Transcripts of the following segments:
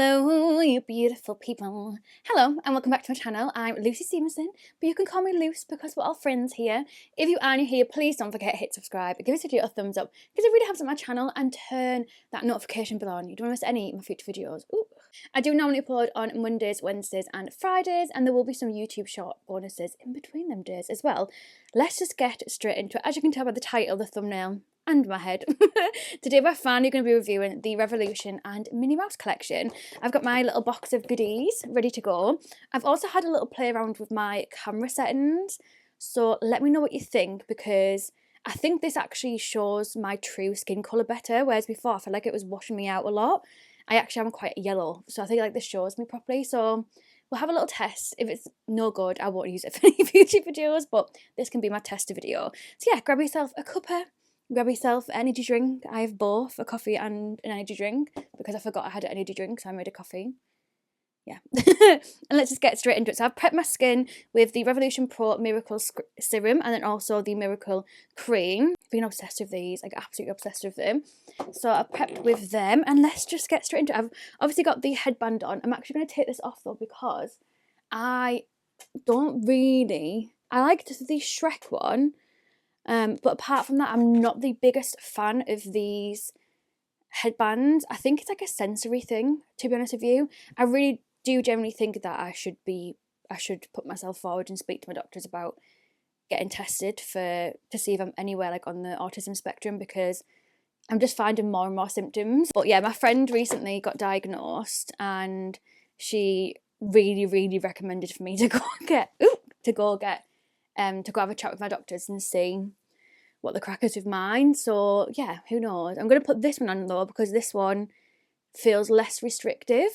Hello, you beautiful people. Hello, and welcome back to my channel. I'm Luce Stephenson, but you can call me Luce because we're all friends here. If you are new here, please don't forget to hit subscribe, give this video a thumbs up because it really helps out my channel, and turn that notification bell on. You don't want to miss any of my future videos. Ooh. I do normally upload on Mondays, Wednesdays and Fridays, and there will be some YouTube short bonuses in between them days as well. Let's just get straight into it. As you can tell by the title, the thumbnail, and my head. Today we're finally going to be reviewing the Revolution and Minnie Mouse collection. I've got my little box of goodies ready to go. I've also had a little play around with my camera settings, so let me know what you think, because I think this actually shows my true skin colour better, whereas before I felt like it was washing me out a lot. I actually am quite yellow, so I think like this shows me properly, so we'll have a little test. If it's no good, I won't use it for any future videos, but this can be my tester video. So yeah, grab yourself a cuppa. Grab yourself an energy drink. I have both, a coffee and an energy drink, because I forgot I had an energy drink, so I made a coffee. Yeah. And let's just get straight into it. So I've prepped my skin with the Revolution Pro Miracle Serum and then also the Miracle Cream. I've been obsessed with these, like absolutely obsessed with them. So I've prepped with them, and let's just get straight into it. I've obviously got the headband on. I'm actually going to take this off though, because I like the Shrek one. But apart from that, I'm not the biggest fan of these headbands. I think it's like a sensory thing, to be honest with you. I really do generally think that I should put myself forward and speak to my doctors about getting tested to see if I'm anywhere like on the autism spectrum, because I'm just finding more and more symptoms. But yeah, my friend recently got diagnosed, and she really recommended for me to go have a chat with my doctors and see what the crack is with mine. So yeah, who knows. I'm going to put this one on though, because this one feels less restrictive.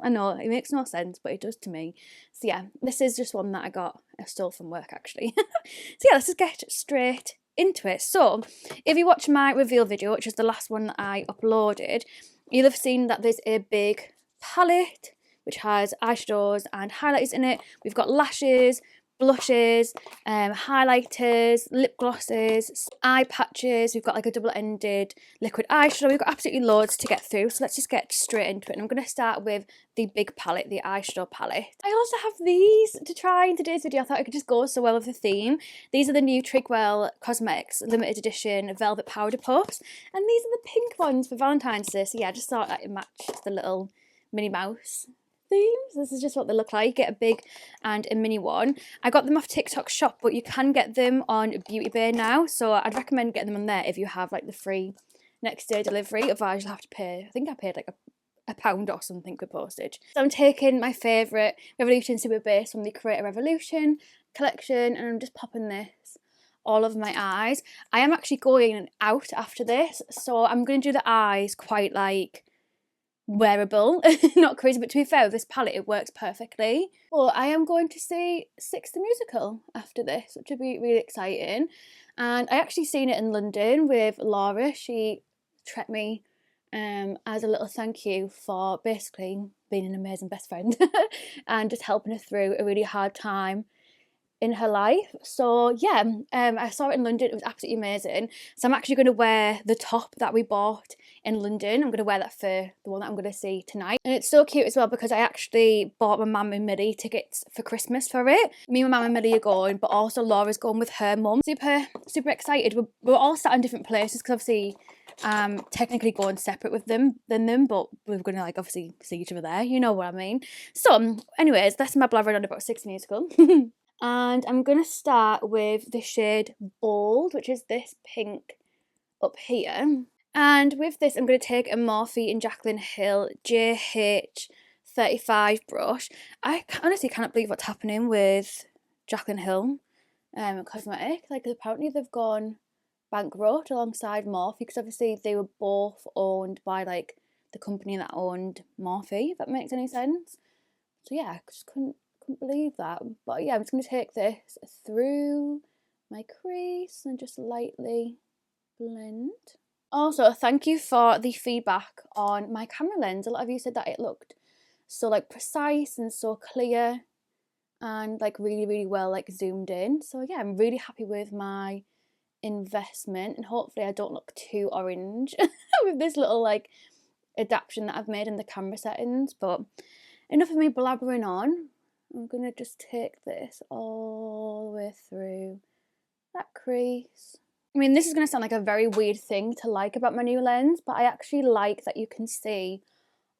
I know, it makes no sense, but it does to me. So yeah, this is just one that I stole from work actually. So yeah, let's just get straight into it. So if you watch my reveal video, which is the last one that I uploaded, you'll have seen that there's a big palette which has eyeshadows and highlighters in it. We've got lashes, blushes, highlighters, lip glosses, eye patches. We've got like a double-ended liquid eyeshadow. We've got absolutely loads to get through, so let's just get straight into it. And I'm going to start with the big palette, the eyeshadow palette. I also have these to try in today's video. I thought it could just go so well with the theme. These are the new Trigwell Cosmetics limited edition Velvet Powder Puffs, and these are the pink ones for Valentine's Day. So yeah, I just thought that it matched the little Minnie Mouse themes. This is just what they look like. Get a big and a mini one. I got them off Tik Tok shop, but you can get them on Beauty Bay now, so I'd recommend getting them on there if you have like the free next day delivery. Otherwise you'll have to pay, I think I paid like a pound or something for postage. So I'm taking my favourite Revolution Super Base from the Creator Revolution collection, and I'm just popping this all over my eyes. I am actually going out after this, so I'm going to do the eyes quite like wearable, not crazy, but to be fair, with this palette it works perfectly. Well, I am going to see Six the Musical after this, which will be really exciting. And I actually seen it in London with Laura. She treated me as a little thank you for basically being an amazing best friend and just helping her through a really hard time in her life. So yeah, I saw it in London. It was absolutely amazing. So I'm actually going to wear the top that we bought in London. I'm going to wear that for the one that I'm going to see tonight. And it's so cute as well, because I actually bought my mum and Millie tickets for Christmas for it. Me, my mum and Millie are going, but also Laura's going with her mum. Super excited. We're all sat in different places, because obviously technically going separate with them, but we're going to like obviously see each other there. You know what I mean. So anyways, that's my blabbering on about Six Musical. And I'm going to start with the shade Bold, which is this pink up here. And with this, I'm going to take a Morphe and Jaclyn Hill JH35 brush. I honestly cannot believe what's happening with Jaclyn Hill Cosmetic. Like, apparently they've gone bankrupt alongside Morphe, because obviously they were both owned by like the company that owned Morphe, if that makes any sense. So yeah, I just couldn't believe that. But yeah, I'm just going to take this through my crease and just lightly blend. Also, thank you for the feedback on my camera lens. A lot of you said that it looked so like precise and so clear and like really well like zoomed in. So yeah, I'm really happy with my investment, and hopefully I don't look too orange with this little like adaptation that I've made in the camera settings. But enough of me blabbering on. I'm going to just take this all the way through that crease. I mean, this is going to sound like a very weird thing to like about my new lens, but I actually like that you can see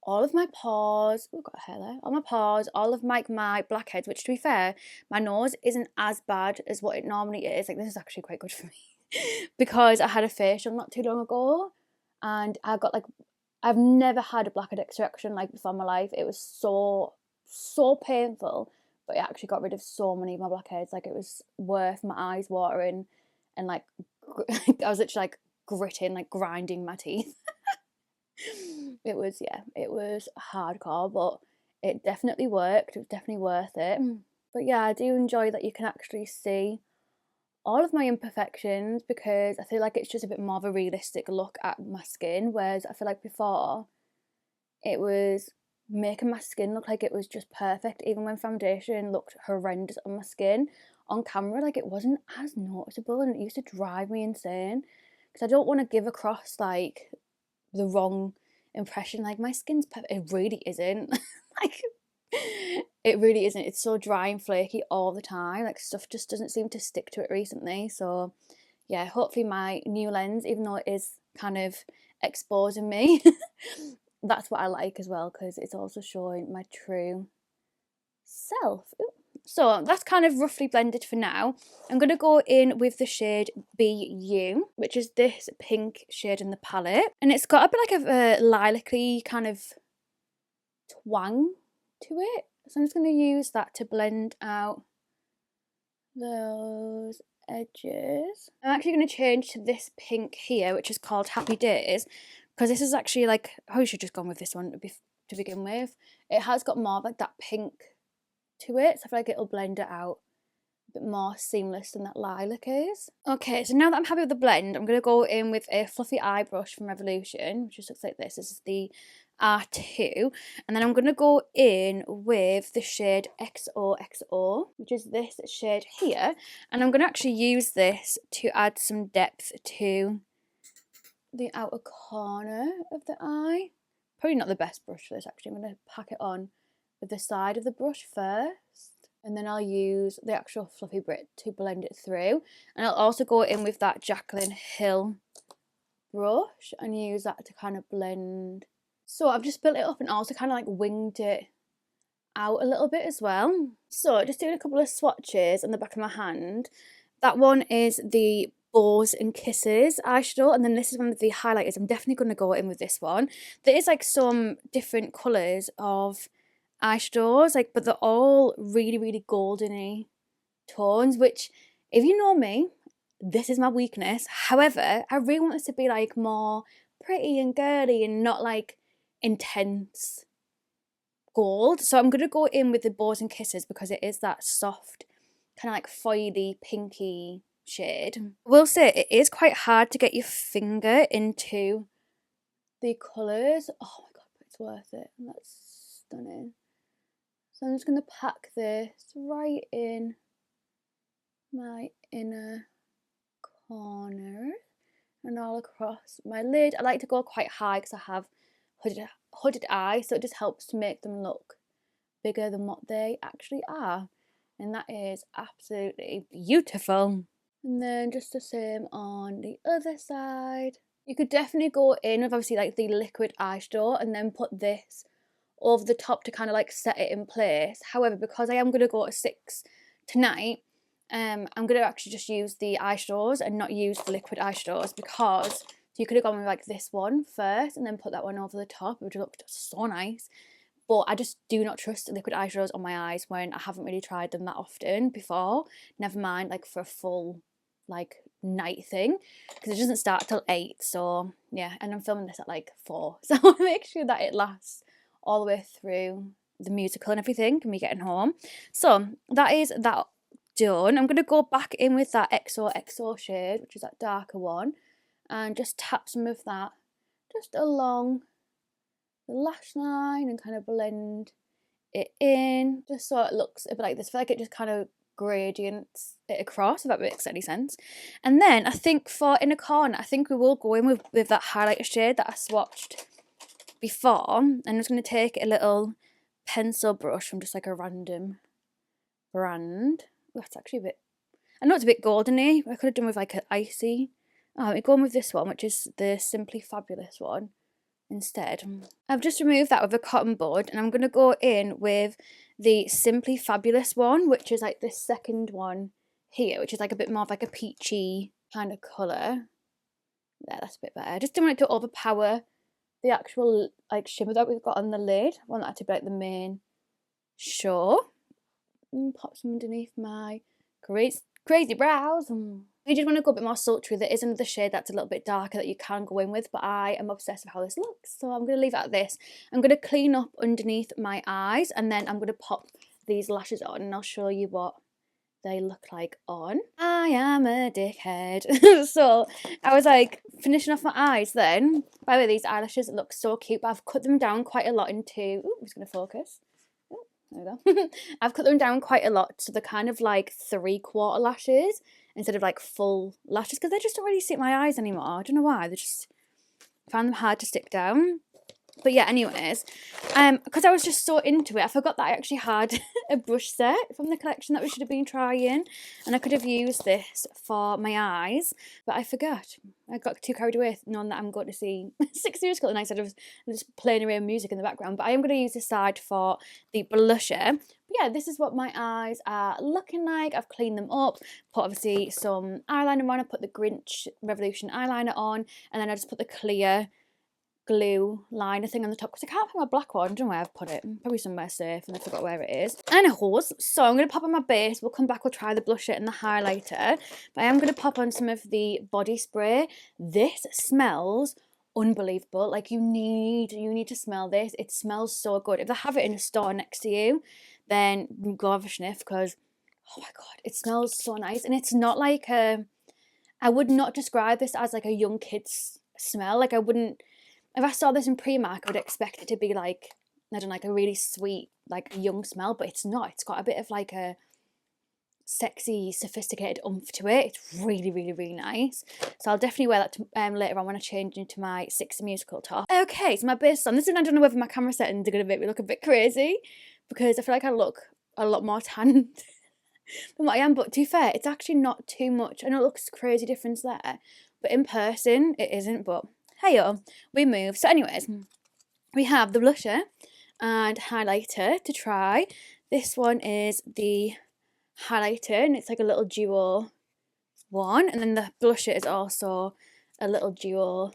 all of my pores. Oh, got hair there. All my pores, all of my blackheads, which to be fair, my nose isn't as bad as what it normally is. Like, this is actually quite good for me because I had a facial not too long ago and I got like, I've never had a blackhead extraction like before in my life. It was so painful, but it actually got rid of so many of my blackheads. Like, it was worth my eyes watering, and like I was literally like gritting, like grinding my teeth. It was hardcore, but it definitely worked. It was definitely worth it. But yeah, I do enjoy that you can actually see all of my imperfections, because I feel like it's just a bit more of a realistic look at my skin, whereas I feel like before it was making my skin look like it was just perfect. Even when foundation looked horrendous on my skin, on camera, like, it wasn't as noticeable, and it used to drive me insane because I don't want to give across like the wrong impression. Like, my skin's perfect. It really isn't. Like, it really isn't. It's so dry and flaky all the time. Like, stuff just doesn't seem to stick to it recently. So yeah, hopefully my new lens, even though it is kind of exposing me, that's what I like as well, because it's also showing my true self. Ooh. So that's kind of roughly blended for now. I'm going to go in with the shade BU, which is this pink shade in the palette. And it's got a bit like a lilac-y kind of twang to it. So I'm just going to use that to blend out those edges. I'm actually going to change to this pink here, which is called Happy Days, because this is actually like, I should have just gone with this one to begin with. It has got more of like that pink to it, so I feel like it'll blend it out a bit more seamless than that lilac is. Okay, so now that I'm happy with the blend, I'm going to go in with a fluffy eye brush from Revolution, which just looks like this. This is the R2, and then I'm going to go in with the shade XOXO, which is this shade here, and I'm going to actually use this to add some depth to the outer corner of the eye. Probably not the best brush for this, actually. I'm going to pack it on with the side of the brush first, and then I'll use the actual fluffy bit to blend it through. And I'll also go in with that Jaclyn Hill brush and use that to kind of blend. So I've just built it up and also kind of like winged it out a little bit as well. So just doing a couple of swatches on the back of my hand. That one is the Bows and Kisses eyeshadow, and then this is one of the highlighters. I'm definitely going to go in with this one. There is like some different colours of eyeshadows, like, but they're all really goldeny tones, which, if you know me, this is my weakness. However, I really want this to be like more pretty and girly and not like intense gold. So I'm going to go in with the Bows and Kisses because it is that soft kind of like foily pinky shade. I will say it is quite hard to get your finger into the colours. Oh my god, but it's worth it. That's stunning. So I'm just going to pack this right in my inner corner and all across my lid. I like to go quite high because I have hooded eyes, so it just helps to make them look bigger than what they actually are. And that is absolutely beautiful. And then just the same on the other side. You could definitely go in with obviously like the liquid eyeshadow and then put this over the top to kind of like set it in place. However, because I am going to go to 6 tonight, I'm going to actually just use the eyeshadows and not use the liquid eyeshadows, because you could have gone with like this one first and then put that one over the top, which looked so nice. But I just do not trust liquid eyeshadows on my eyes when I haven't really tried them that often before. Never mind like for a full like night thing, because it doesn't start till 8. So yeah, and I'm filming this at like 4. So I want to make sure that it lasts all the way through the musical and everything and me getting home. So that is that done. I'm going to go back in with that XOXO shade, which is that darker one, and just tap some of that just along the lash line and kind of blend it in, just so it looks a bit like this. I feel like it just kind of gradients it across, if that makes any sense. And then I think for inner corner, I think we will go in with that highlighter shade that I swatched before, I'm just going to take a little pencil brush from just like a random brand. Oh, that's actually a bit, I know it's a bit goldeny. I could have done with like an icy. Oh, we're going with this one, which is the Simply Fabulous one instead. I've just removed that with a cotton bud, and I'm going to go in with the Simply Fabulous one, which is like this second one here, which is like a bit more of like a peachy kind of colour. There, that's a bit better. I just don't want it to overpower the actual like shimmer that we've got on the lid. I want that to be like the main show. And pop some underneath my crazy brows. You just want to go a bit more sultry. There is another shade that's a little bit darker that you can go in with, but I am obsessed with how this looks, so I'm going to leave it at this. I'm going to clean up underneath my eyes, and then I'm going to pop these lashes on, and I'll show you what they look like on. I am a dickhead. So I was like finishing off my eyes then. By the way, these eyelashes look so cute, but I've cut them down quite a lot into, ooh, I'm just going to focus. Oh, there we go. I've cut them down quite a lot, so they're kind of like 3/4 lashes instead of like full lashes, because they just don't really sit my eyes anymore. I don't know why. They just, I found them hard to stick down. But yeah, anyways, because I was just so into it, I forgot that I actually had a brush set from the collection that we should have been trying, and I could have used this for my eyes, but I forgot. I got too carried away knowing that I'm going to see 6 Musical, and I said I was just playing around music in the background, but I am going to use this side for the blusher. But yeah, this is what my eyes are looking like. I've cleaned them up, put obviously some eyeliner on, I put the Grinch Revolution eyeliner on, and then I just put the clear glue liner thing on the top, because I can't find my black one. I don't know where I've put it. Probably somewhere safe, and I forgot where it is. And a hose. So I'm going to pop on my base. We'll come back, we'll try the blusher and the highlighter. But I am going to pop on some of the body spray. This smells unbelievable. Like you need to smell this. It smells so good. If they have it in a store next to you, then go have a sniff, because oh my god, it smells so nice. And it's not like a, I would not describe this as like a young kid's smell. Like I wouldn't, if I saw this in Primark, I would expect it to be like, I don't know, like a really sweet, like young smell, but it's not. It's got a bit of like a sexy, sophisticated oomph to it. It's really, really, really nice. So I'll definitely wear that to, later on when I change into my 6 Musical top. Okay, so my base on. This is, I don't know whether my camera settings are going to make me look a bit crazy, because I feel like I look a lot more tanned than what I am, but to be fair, it's actually not too much. I know it looks crazy difference there, but in person, it isn't, but hey-o, we move. So anyways, we have the blusher and highlighter to try. This one is the highlighter, and it's like a little duo one, and then the blusher is also a little duo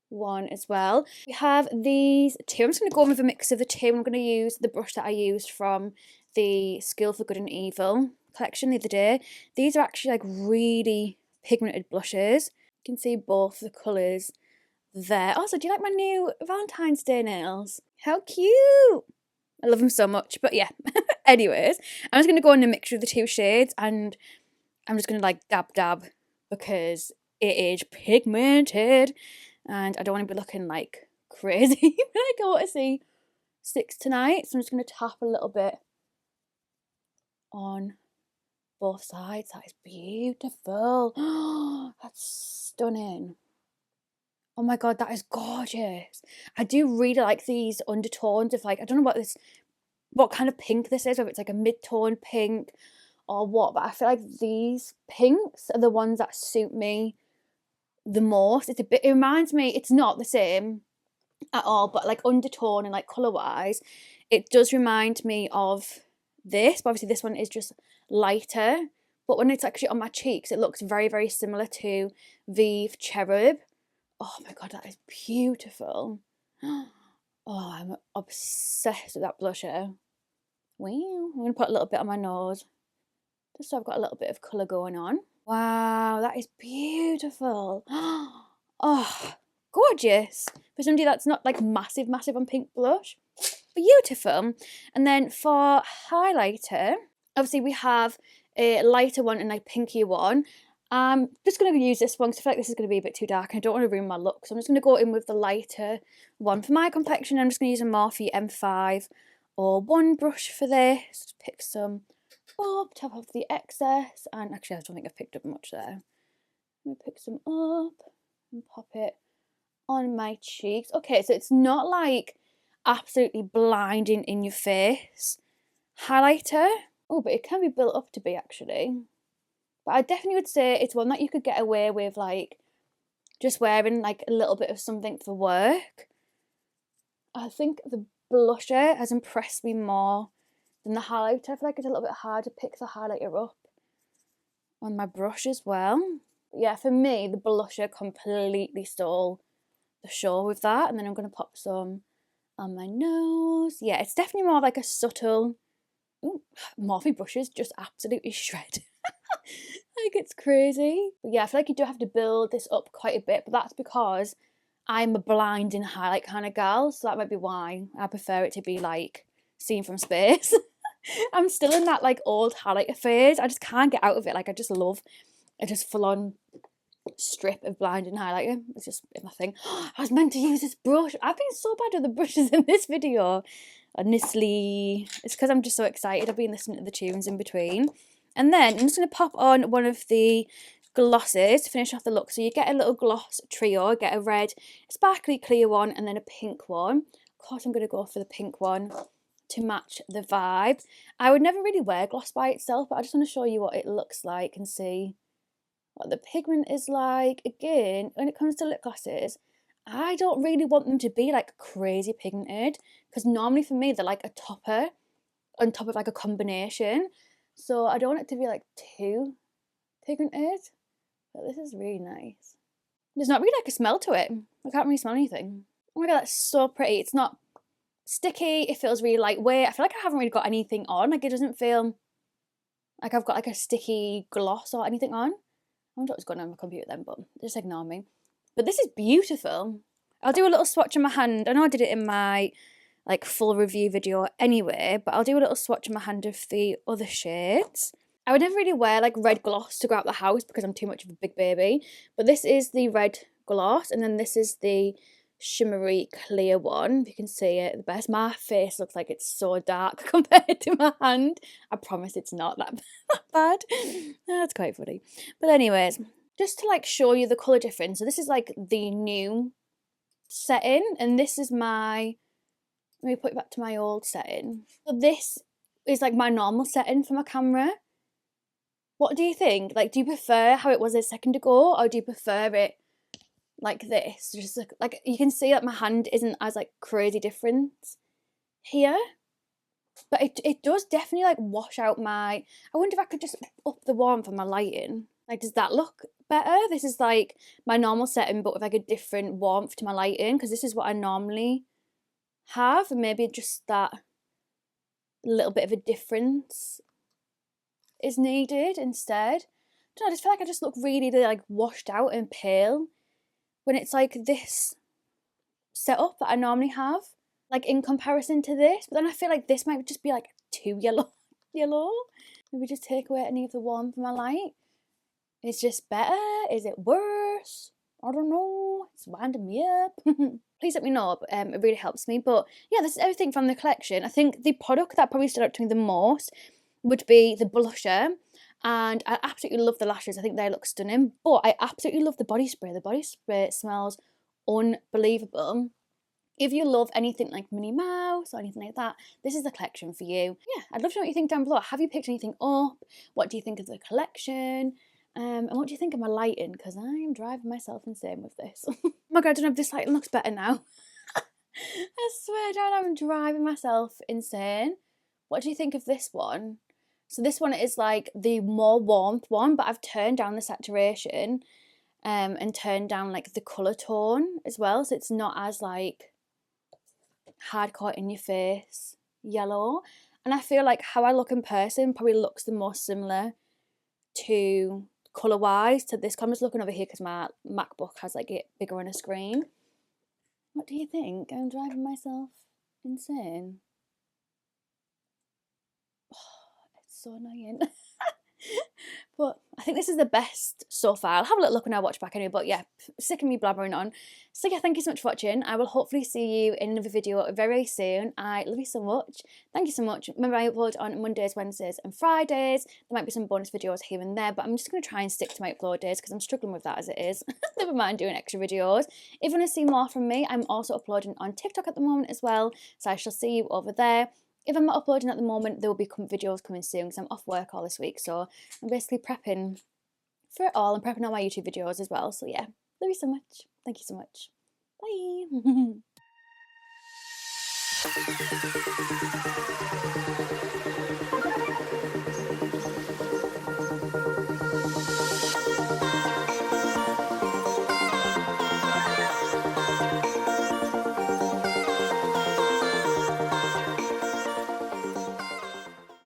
one as well. We have these two. I'm just going to go with a mix of the two. I'm going to use the brush that I used from the Skill for Good and Evil collection the other day. These are actually like really pigmented blushes. You can see both the colours there. Also, do you like my new Valentine's Day nails? How cute! I love them so much. But yeah, anyways, I'm just going to go in a mixture of the two shades, and I'm just going to like dab because it is pigmented and I don't want to be looking like crazy when I go to see 6 tonight. So I'm just going to tap a little bit on both sides. That is beautiful. That's stunning. Oh my god, that is gorgeous. I do really like these undertones of like, I don't know what kind of pink this is, whether it's like a mid-tone pink or what, but I feel like these pinks are the ones that suit me the most. It reminds me, it's not the same at all, but like undertone and like colour-wise, it does remind me of this, but obviously this one is just lighter, but when it's actually on my cheeks, it looks very, very similar to Vive Cherub. Oh my god, that is beautiful. Oh, I'm obsessed with that blusher. Wow. I'm going to put a little bit on my nose, just so I've got a little bit of colour going on. Wow, that is beautiful. Oh, gorgeous. For somebody that's not like massive on pink blush. Beautiful. And then for highlighter, obviously we have a lighter one and a pinkier one. I'm just going to use this one because I feel like this is going to be a bit too dark and I don't want to ruin my look. So I'm just going to go in with the lighter one. For my complexion, I'm just going to use a Morphe M5 or one brush for this. Just pick some up, tap off the excess. And actually, I don't think I've picked up much there. I'm going to pick some up and pop it on my cheeks. Okay, so it's not like absolutely blinding in your face highlighter. Oh, but it can be built up to be actually. But I definitely would say it's one that you could get away with, like, just wearing like a little bit of something for work. I think the blusher has impressed me more than the highlighter. I feel like it's a little bit hard to pick the highlighter up on my brush as well. But yeah, for me, the blusher completely stole the show with that. And then I'm going to pop some on my nose. Yeah, it's definitely more like a subtle... Ooh, Morphe brushes just absolutely shred. Like, it's crazy. But yeah, I feel like you do have to build this up quite a bit, but that's because I'm a blinding highlight kind of gal, so that might be why I prefer it to be like seen from space. I'm still in that like old highlighter phase. I just can't get out of it. Like, I just love a just full-on strip of blinding highlighter. It's just my thing. I was meant to use this brush. I've been so bad with the brushes in this video. Honestly, it's because I'm just so excited. I've been listening to the tunes in between. And then I'm just going to pop on one of the glosses to finish off the look. So you get a little gloss trio, get a red, sparkly clear one, and then a pink one. Of course, I'm going to go for the pink one to match the vibe. I would never really wear gloss by itself, but I just want to show you what it looks like and see what the pigment is like. Again, when it comes to lip glosses, I don't really want them to be like crazy pigmented, because normally for me they're like a topper on top of like a combination. So I don't want it to be like too pigmented. But this is really nice. There's not really like a smell to it. I can't really smell anything. Oh my god, that's so pretty. It's not sticky. It feels really lightweight. I feel like I haven't really got anything on. Like, it doesn't feel like I've got like a sticky gloss or anything on. I wonder what's going on my computer then, but just ignore me. But this is beautiful. I'll do a little swatch on my hand. I know I did it in my like full review video anyway, but I'll do a little swatch on my hand of the other shades. I would never really wear like red gloss to go out the house because I'm too much of a big baby, but this is the red gloss, and then this is the shimmery clear one, if you can see it the best. My face looks like it's so dark compared to my hand. I promise it's not that bad. That's quite funny. But anyways, just to like show you the colour difference, so this is like the new setting, and this is my... Let me put it back to my old setting. So this is like my normal setting for my camera. What do you think? Like, do you prefer how it was a second ago, or do you prefer it like this? Just like you can see that my hand isn't as like crazy different here, but it does definitely like wash out my... I wonder if I could just up the warmth on my lighting. Like, does that look better? This is like my normal setting, but with like a different warmth to my lighting, because this is what I normally have, and maybe just that little bit of a difference is needed instead. I just feel like I just look really like washed out and pale when it's like this setup that I normally have, like in comparison to this. But then I feel like this might just be like too yellow. Maybe just take away any of the warmth from my light. Is just better? Is it worse? I don't know. It's winding me up. Please let me know. It really helps me. But yeah, this is everything from the collection. I think the product that probably stood out to me the most would be the blusher. And I absolutely love the lashes. I think they look stunning. But I absolutely love the body spray. The body spray smells unbelievable. If you love anything like Minnie Mouse or anything like that, this is the collection for you. Yeah, I'd love to know what you think down below. Have you picked anything up? What do you think of the collection? And what do you think of my lighting? Because I'm driving myself insane with this. Oh my god, I don't know if this lighting looks better now. I swear down, I'm driving myself insane. What do you think of this one? So this one is like the more warmth one, but I've turned down the saturation and turned down like the colour tone as well. So it's not as like hardcore in your face yellow. And I feel like how I look in person probably looks the most similar to colour wise to this. I'm just looking over here because my MacBook has like it bigger on a screen. What do you think? I'm driving myself insane. Oh, it's so annoying. But I think this is the best so far. I'll have a little look when I watch back anyway, but yeah, sick of me blabbering on. So yeah, thank you so much for watching. I will hopefully see you in another video very soon. I love you so much. Thank you so much. Remember, I upload on Mondays, Wednesdays and Fridays. There might be some bonus videos here and there, but I'm just going to try and stick to my upload days because I'm struggling with that as it is. Never mind doing extra videos. If you want to see more from me, I'm also uploading on TikTok at the moment as well, so I shall see you over there. If I'm not uploading at the moment, there will be videos coming soon because I'm off work all this week, so I'm basically prepping for it all. I'm prepping all my YouTube videos as well, so yeah, love you so much. Thank you so much. Bye.